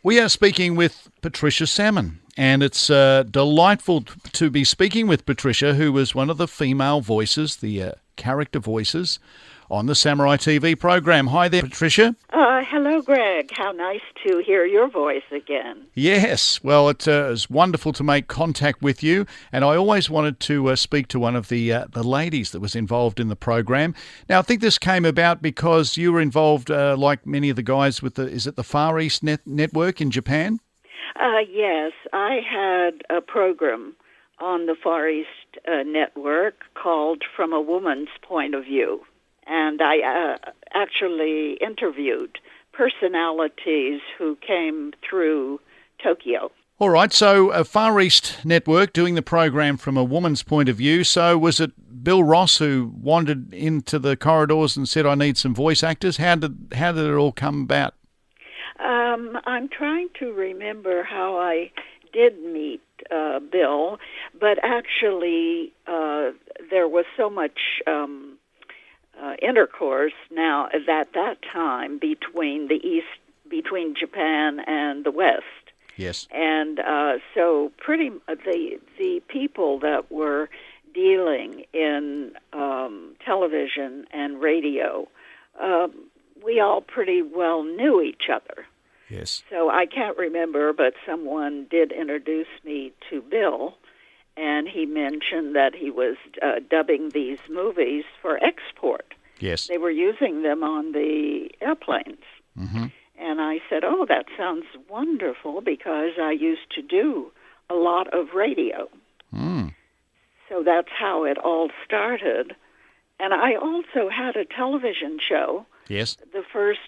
We are speaking with Patricia Salmon, and it's delightful to be speaking with Patricia, who was one of the female voices, the character voices, on the Samurai TV program. Hi there, Patricia. Hello, Greg. How nice to hear your voice again. Yes, well, it was wonderful to make contact with you, and I always wanted to speak to one of the ladies that was involved in the program. Now, I think this came about because you were involved, like many of the guys, with the Far East Network in Japan? Yes, I had a program on the Far East Network called From a Woman's Point of View, and I actually interviewed personalities who came through Tokyo. All right, so a Far East Network doing the program from a woman's point of view. So was it Bill Ross who wandered into the corridors and said, I need some voice actors? How did it all come about? I'm trying to remember how I did meet Bill, but actually there was so much intercourse now at that time between between Japan and the West. Yes. And so the people that were dealing in television and radio, we all pretty well knew each other. Yes. So I can't remember, but someone did introduce me to Bill, and he mentioned that he was dubbing these movies for export. Yes. They were using them on the airplanes. Mm-hmm. And I said, oh, that sounds wonderful, because I used to do a lot of radio. Mm. So that's how it all started. And I also had a television show. Yes. The first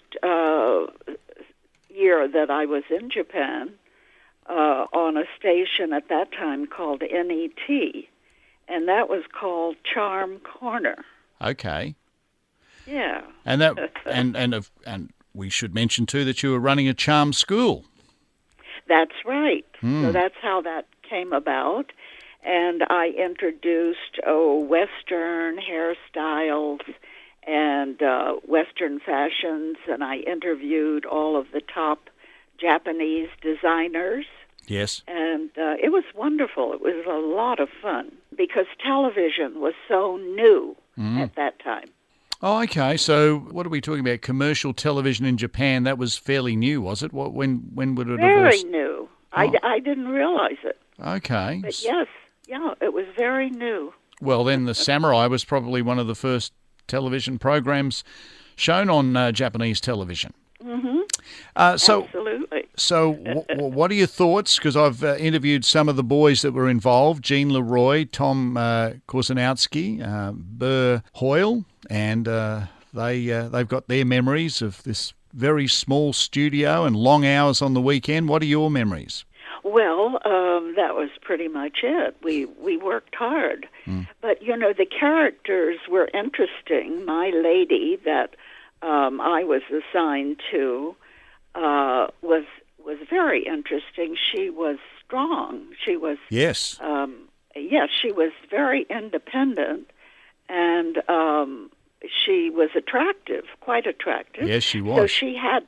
year that I was in Japan, on a station at that time called NET, and that was called Charm Corner. Okay. Yeah. And that and we should mention too that you were running a charm school. That's right. So that's how that came about. And I introduced Western hairstyles and Western fashions, and I interviewed all of the top Japanese designers. Yes. And it was wonderful. It was a lot of fun because television was so new at that time. Oh, okay. So what are we talking about? Commercial television in Japan, that was fairly new, was it? When would it have all... Very new. Oh. I didn't realize it. Okay. But yes, it was very new. Well, then the Samurai was probably one of the first television programs shown on Japanese television. Mm-hmm. Absolutely. So what are your thoughts? Because I've interviewed some of the boys that were involved, Jean Leroy, Tom Korzanowski, Burr Hoyle, and they've got their memories of this very small studio and long hours on the weekend. What are your memories? Well, that was pretty much it. We worked hard. But, the characters were interesting. My lady that I was assigned to was very interesting. She was strong. She was... Yes. She was very independent, and she was attractive, quite attractive. Yes, she was. So she had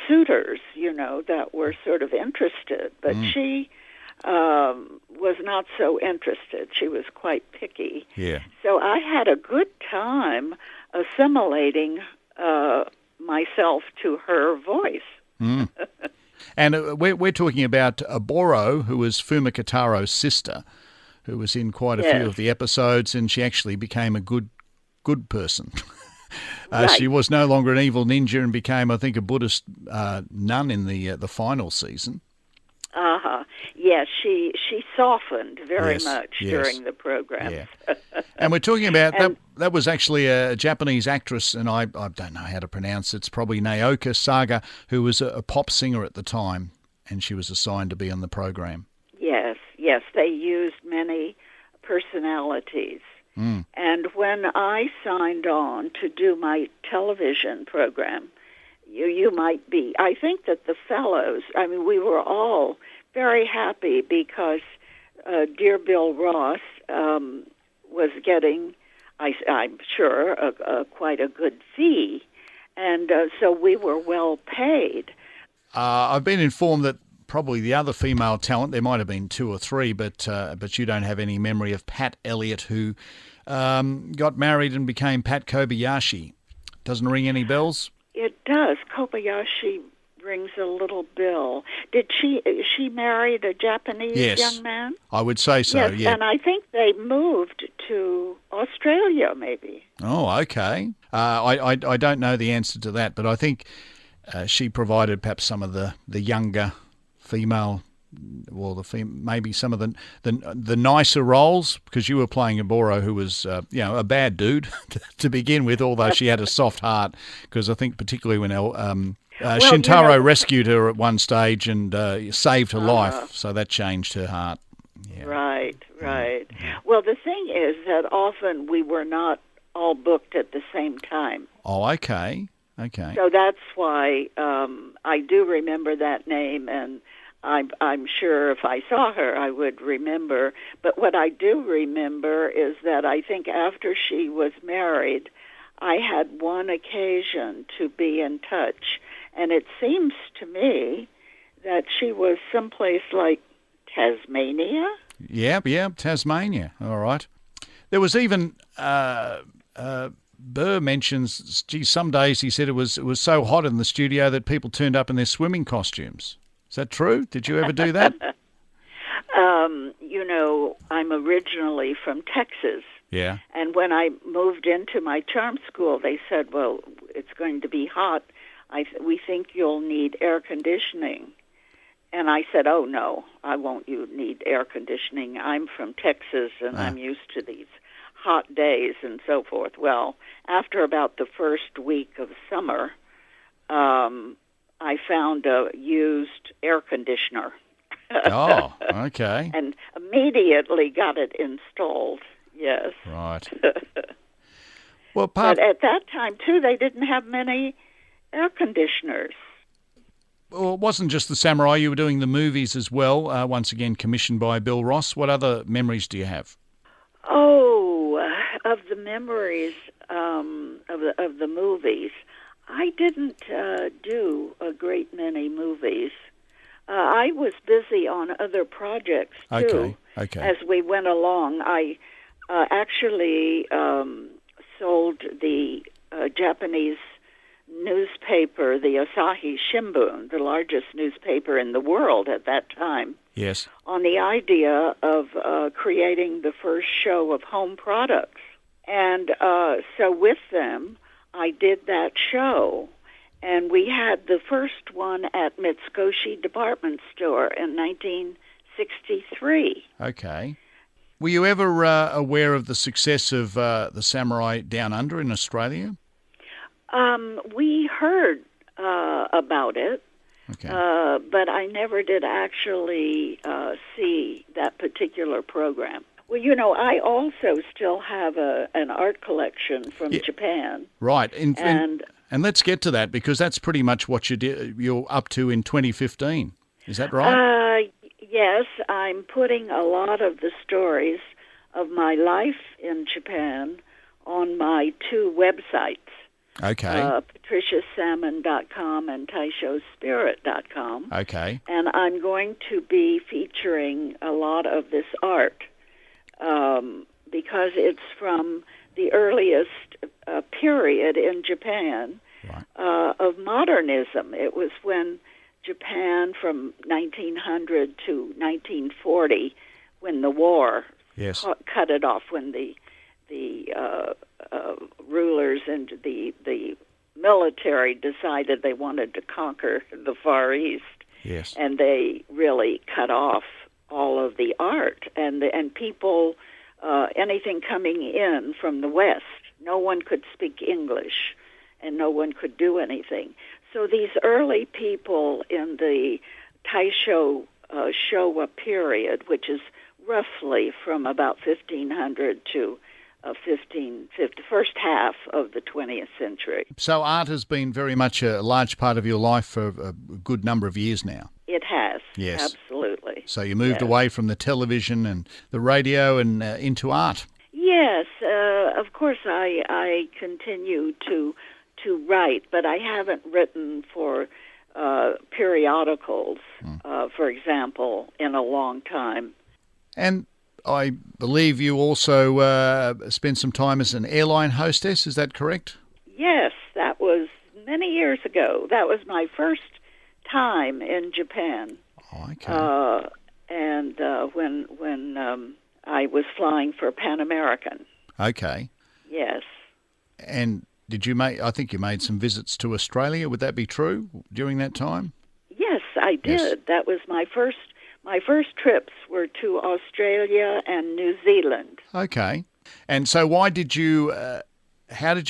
suitors, that were sort of interested, but she was not so interested. She was quite picky. Yeah. So I had a good time assimilating myself to her voice. And we're talking about Aboro, who was Fumikataro's sister, who was in quite a few of the episodes, and she actually became a good person. Right. She was no longer an evil ninja and became, I think, a Buddhist nun in the final season. Uh-huh. Yes, she softened very much during the program. Yeah. And we're talking about, that was actually a Japanese actress, and I don't know how to pronounce it. It's probably Naoka Saga, who was a pop singer at the time, and she was assigned to be on the program. Yes, they used many personalities. And when I signed on to do my television program, you might be, I think that the fellows, we were all very happy because dear Bill Ross was getting, I'm sure, quite a good fee. And so we were well paid. I've been informed that probably the other female talent, there might have been two or three, but you don't have any memory of Pat Elliott, who got married and became Pat Kobayashi. Doesn't ring any bells? It does. Kobayashi rings a little bell. Did she married a Japanese young man? I would say so, yes, yeah. And I think they moved to Australia, maybe. Oh, okay. I don't know the answer to that, but I think she provided perhaps some of the younger female, well, maybe some of the nicer roles, because you were playing a Boro who was, a bad dude to begin with, although she had a soft heart, because I think particularly when Shintaro rescued her at one stage and saved her life, so that changed her heart. Yeah. Right. Well, the thing is that often we were not all booked at the same time. Oh, okay. So that's why I do remember that name, and I'm sure if I saw her, I would remember. But what I do remember is that I think after she was married, I had one occasion to be in touch, and it seems to me that she was someplace like Tasmania. Yeah, Tasmania. All right. There was even Burr mentions, some days he said it was so hot in the studio that people turned up in their swimming costumes. Is that true? Did you ever do that? I'm originally from Texas. Yeah. And when I moved into my charm school, they said, well, it's going to be hot. We think you'll need air conditioning. And I said, oh, no, I won't need air conditioning. I'm from Texas, and I'm used to these hot days and so forth. Well, after about the first week of summer, I found a used air conditioner. Oh, okay. And immediately got it installed, yes. Right. But at that time, too, they didn't have many air conditioners. Well, it wasn't just the Samurai. You were doing the movies as well, once again commissioned by Bill Ross. What other memories do you have? Oh, of the memories of the movies, I didn't do a great many movies. I was busy on other projects, too, as we went along. I actually sold the Japanese newspaper, the Asahi Shimbun, the largest newspaper in the world at that time. Yes. On the idea of creating the first show of home products. And so with them, I did that show. And we had the first one at Mitsukoshi Department Store in 1963. Okay. Were you ever aware of the success of the Samurai Down Under in Australia? We heard about it, but I never did actually see that particular program. Well, I also still have an art collection from Japan. Right, and let's get to that, because that's pretty much what you're up to in 2015. Is that right? Yes, I'm putting a lot of the stories of my life in Japan on my two websites. Okay. PatriciaSalmon.com and TaishoSpirit.com. Okay. And I'm going to be featuring a lot of this art because it's from the earliest period in Japan of modernism. It was when Japan, from 1900 to 1940, when the war cut it off, when the rulers and the military decided they wanted to conquer the Far East. Yes. And they really cut off all of the art and people, anything coming in from the West. No one could speak English, and no one could do anything. So these early people in the Taisho Showa period, which is roughly from about 1500 to 1550, first half of the 20th century. So art has been very much a large part of your life for a good number of years now. It has, yes, absolutely. So you moved away from the television and the radio and into art. Yes, of course I continue to write, but I haven't written for periodicals, for example, in a long time. And I believe you also spent some time as an airline hostess. Is that correct? Yes, that was many years ago. That was my first time in Japan. Oh, okay. And when I was flying for Pan American. Okay. Yes. And did you I think you made some visits to Australia. Would that be true during that time? Yes, I did. Yes. That was my first trips were to Australia and New Zealand. Okay. And so how did you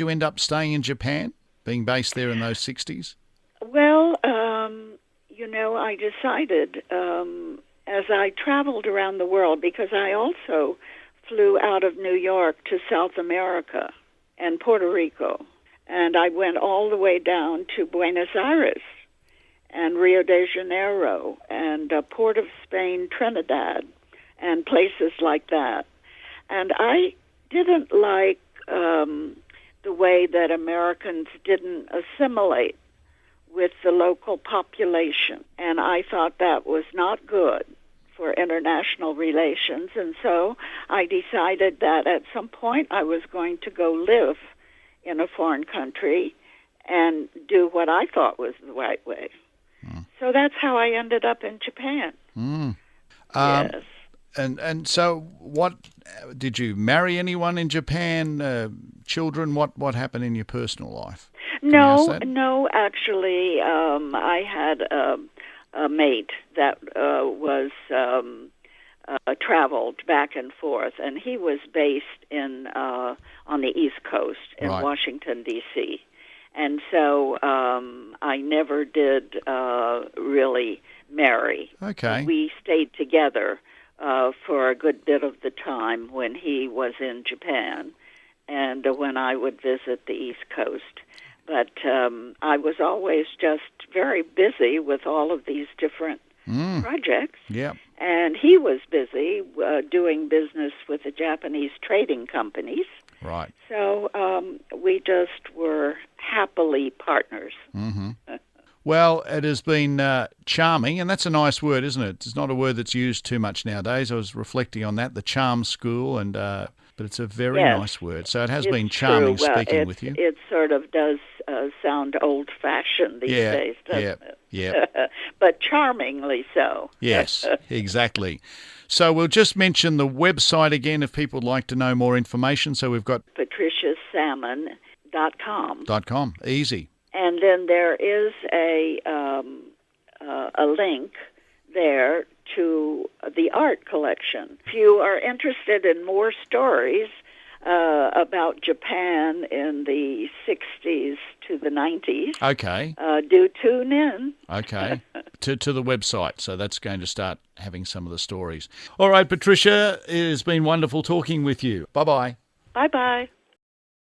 end up staying in Japan, being based there in those 60s? Well, I decided as I traveled around the world, because I also flew out of New York to South America and Puerto Rico, and I went all the way down to Buenos Aires and Rio de Janeiro and Port of Spain, Trinidad, and places like that. And I didn't like the way that Americans didn't assimilate with the local population. And I thought that was not good for international relations. And so I decided that at some point I was going to go live in a foreign country and do what I thought was the right way. So that's how I ended up in Japan. Yes. And so what, did you marry anyone in Japan, children? What happened in your personal life? No, actually, I had a mate that was traveled back and forth, and he was based on the East Coast in Washington, D.C., and so I never did really marry. Okay. We stayed together for a good bit of the time when he was in Japan and when I would visit the East Coast. But I was always just very busy with all of these different projects. Yeah. And he was busy doing business with the Japanese trading companies. Right. So we just were happily partners. Mm-hmm. Well, it has been charming, and that's a nice word, isn't it? It's not a word that's used too much nowadays. I was reflecting on that, the charm school, and but it's a very nice word. So it has been charming speaking with you. It sort of does sound old-fashioned these days, doesn't it? Yeah. But charmingly so. Yes, exactly. So we'll just mention the website again if people would like to know more information. So we've got patriciasalmon.com. .com. Easy. And then there is a link there to the art collection. If you are interested in more stories about Japan in the 60s to the 90s, okay, do tune in. Okay, to the website. So that's going to start having some of the stories. All right, Patricia, it has been wonderful talking with you. Bye-bye. Bye-bye.